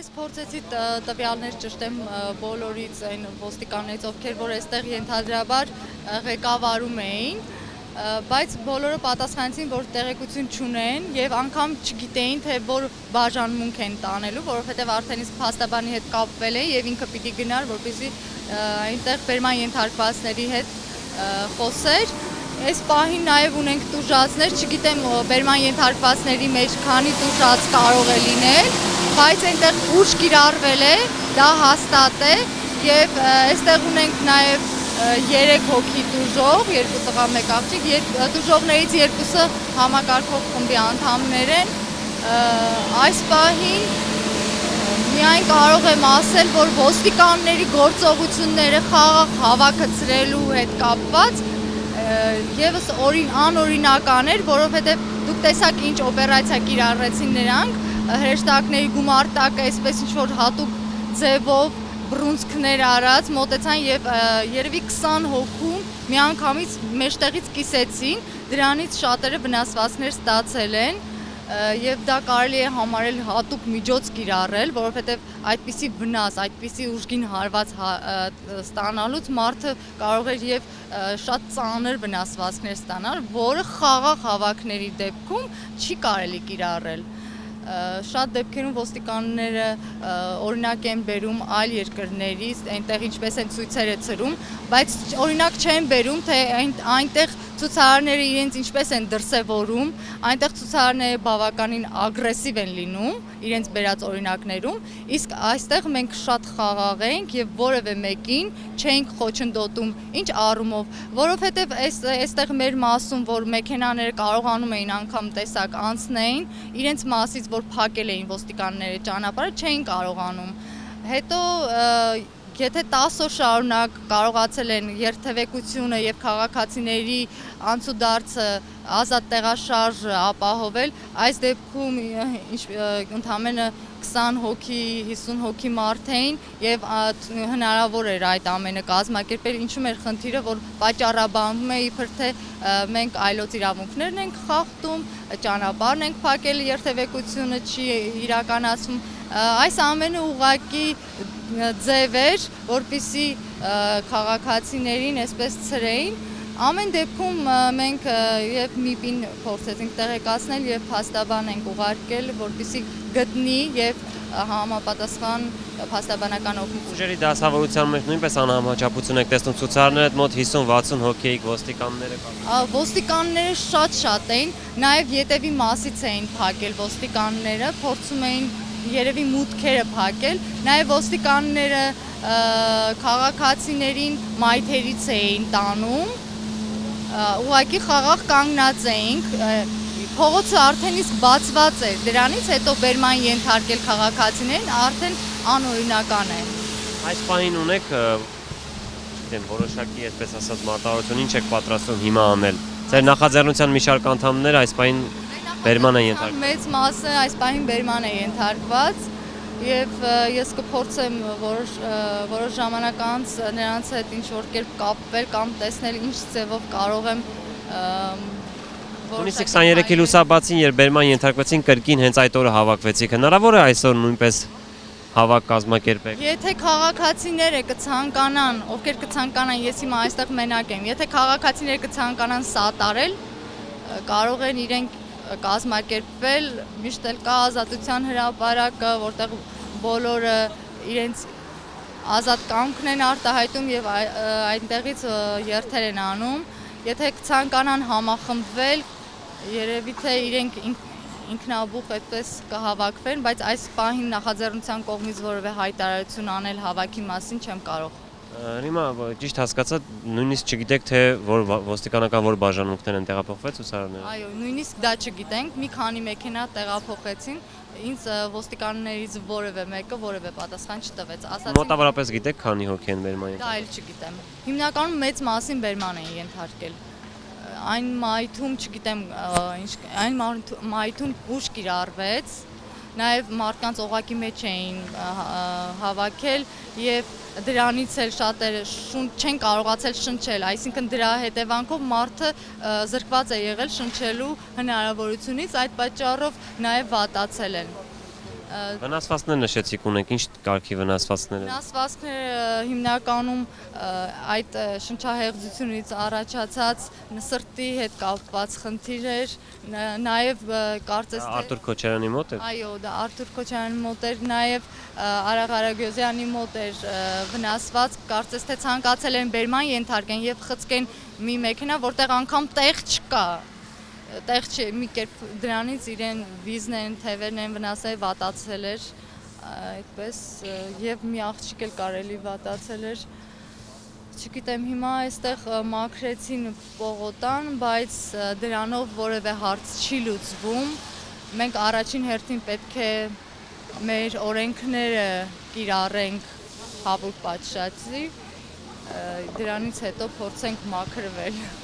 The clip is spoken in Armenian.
Ես փորձեցի տվյալներ ճշտեմ բոլորից այն ոստիկաններից, ովքեր որ այստեղ ենթադրաբար ղեկավարում էին, բայց բոլորը պատասխանեցին, որ տեղեկություն չունեն եւ անգամ չգիտեին, թե որ բաժանմունք են տանելու, որովհետեւ արդեն իսկ փաստաբանի հետ կապվել էին եւ ինքը պիտի գնար, որպեսզի այնտեղ բերման ենթարկվածների հետ խոսեր։ Այս պահին նաև ունենք տուժածներ, չգիտեմ բերման ենթարկվածների մեջ քանի տուժած կարող է լինել, բայց այնտեղ ուժ կիրառվել է, դա հաստատ է եւ այստեղ ունենք նաև 3 հոգի տուժող, 2 տղա, 1 աղջիկ, տուժողներից 2-ը համակարգող խմբի անդամներ են։ Այս պահին միայն կարող եմ ասել, որ ոստիկանների գործողությունները խաղաղ հավաքեցրելու հետ կապված Եվս անօրինական էր, որովհետև դուք տեսաք ինչ օպերացիա կիրառեցին նրանք, հրեշտակների գումարտակը այսպես ինչ-որ հատուկ ձևով բռունցքներ արած, մոտեցան եւ երևի 20 հոգում միանգամից մեջտեղից կիսեցին, դրանից շատերը վնասվածքներ ստացել են եւ դա կարելի է համարել հատուկ միջոց կիրառել, որովհետեւ այդպիսի վնաս, այդպիսի ուժգին հարված ստանալուց մարդը կարող էր եւ շատ ծանր վնասվածքներ ստանալ, որը խաղաղ հավաքների դեպքում չի կարելի կիրառել։ Շատ դեպքերում ոստիկանները օրինակ են բերում այլ երկրներից, այնտեղ ինչպես են ցույցերը ցրում, բայց օրինակ չեն բերում, թե այնտեղ ցուցարարները իրենց ինչպես են դրսևորում, այնտեղ ցուցարարները բավականին ագրեսիվ են լինում իրենց բերած օրինակներում, իսկ այստեղ մենք շատ խաղաղ ենք եւ որևէ մեկին չենք խոչընդոտում, ինչ առումով, որովհետեւ այստեղ մեր մասում, որ մեքենաները կարողանում էին անգամ տեսակ անցնեին, իրենց մասից որ փակել էին ոստիկանները ճանապարհը չէին կարողանում։ Հետո եթե 10 օր շարունակ կարողացել են երթևեկությունը եւ քաղաքացիների անցուդարձը ազատ տեղաշարժ ապահովել, այս դեպքում ընդամենը 20 հոգի, 50 հոգի մարդ էին եւ հնարավոր էր այդ ամենը կազմակերպել, ինչու մեր խնդիրը, որ պատճառաբանվում է իբր թե մենք այլոց իրավունքներն ենք խախտում, ճանապարհն ենք փակել, երթևեկությունը չի իրականացվում, այս ամենը ուղղակի ձև էր, որպեսզի քաղաքացիներին այսպես ցրեին։ Ամեն դեպքում մենք եւ ՄԻՊ-ին փորձեցինք տեղեկացնել եւ փաստաբան ենք ուղարկել, որպեսզի գտնի եւ համապատասխան փաստաբանական օգնություն։ Ուժերի դասավորության մեջ նույնպես անհամաչափություն եք տեսնում, ցուցարարները մոտ 50-60 հոգի էիք, ոստիկանները կան։ Ոստիկանները շատ էին, նաեւ ետևի մասից էին փակել ոստիկանները, փորձում էին երևի մուտքերը փակել, նաև ոստիկանները քաղաքացիներին մայթերից էին տանում, ուղղակի խաղաղ կանգնած էինք, փողոցը արդեն իսկ բացված էր, դրանից հետո բերման ենթարկել քաղաքացիներին արդեն անօրինական է։ Այս պահին ունեք որոշակի, այսպես ասած, մարտահրավերություն, ինչ եք պատրաստվում հիմա անել։ Ձեր նախաձեռնության մի շարք անդամներ այս պահին բերման են ենթարկված։ Մեծ մասը այս պահին բերման է ենթարկված եւ ես կփորձեմ որոշ ժամանակ անց նրանց հետ ինչ-որ կերպ կապվել կամ տեսնել ինչ ձևով կարող եմ Նույնիսկ 23-ի լուսաբացին, երբ բերման ենթարկվեցին, կրկին հենց այդ օրը հավաքվեցիք։ Հնարավոր է այսօր նույնպես հավաք կազմակերպեք։ Եթե քաղաքացիները կցանկանան, ովքեր կցանկանան, ես հիմա այստեղ մենակ եմ, եթե քաղաքացիները կցանկանան սատարել, կարող են իրենք կազմակերպվել, միշտ էլ կա ազատության հրապարակը, որտեղ բոլորը իրենց ազատ կամքն են արտահայտում եւ այնտեղից երթեր են անում, եթե կցանկանան համախմբվել, երևի թե իրենք ինքնաբուխ այդպես կհավաքվեն, բայց այս պահին նախաձեռնության կողմից որևէ հայտարարություն անել հավաքի մասին չեմ կարող։ Հիմա ճիշտ հասկացա, նույնիսկ չգիտեք թե որ ոստիկանական որ բաժանմունքներ են տեղափոխվել ցուցարարները։ Այո, նույնիսկ դա չգիտենք, մի քանի մեքենա տեղափոխեցին, ինձ ոստիկաններից որևէ մեկը որևէ պատասխան չտվեց։ Մոտավորապես գիտեք քանի հոգի են բերման ենթարկվել։ Դա էլ չգիտեմ։ Հիմնականում մեծ մասին բերման են ենթարկել։ Այն մայթում, չգիտեմ, այն մայթում ուժ կիրառվեց, նաև մարդկանց օղակի մեջ էին հավաքել եւ դրանից էլ շատերը չեն կարողացել շնչել, այսինքն դրա հետևանքով մարդը զրկված է եղել շնչելու հնարավորությունից, այդ պատճառով նաև վատացել են։ Վնասվածքներ նշեցիք ունեք, ինչ կարգի վնասվածքներ են։ Վնասվածքները հիմնականում այդ շնչահեղձությունից առաջացած սրտի հետ կապված խնդիրներ, նաև կարծես թե Արտուր Քոչարյանի մոտ է։ այո, դա Արտուր Քոչարյանի մոտ էր, նաև Արաղ Արագյոզյանի մոտ էր վնասված, կարծես թե ցանկացել են բերման ենթարկեն եւ խցկեն մի մեքենա, որտեղ անգամ տեղ չկա։ Տեղ չէ, մի կերպ դրանից իրեն վիզն են, թևերն են վնասել, վատացել էր, այդպես եւ մի աղջիկ էլ կարելի վատացել էր։ Չգիտեմ, հիմա այստեղ մաքրեցին պողոտան, բայց դրանով որևէ հարց չի լուծվում։ Մենք առաջին հերթին պետք է մեր օրենքները կիրառենք հավուր պատշաճի, դրանից հետո փորձենք մաքրվել։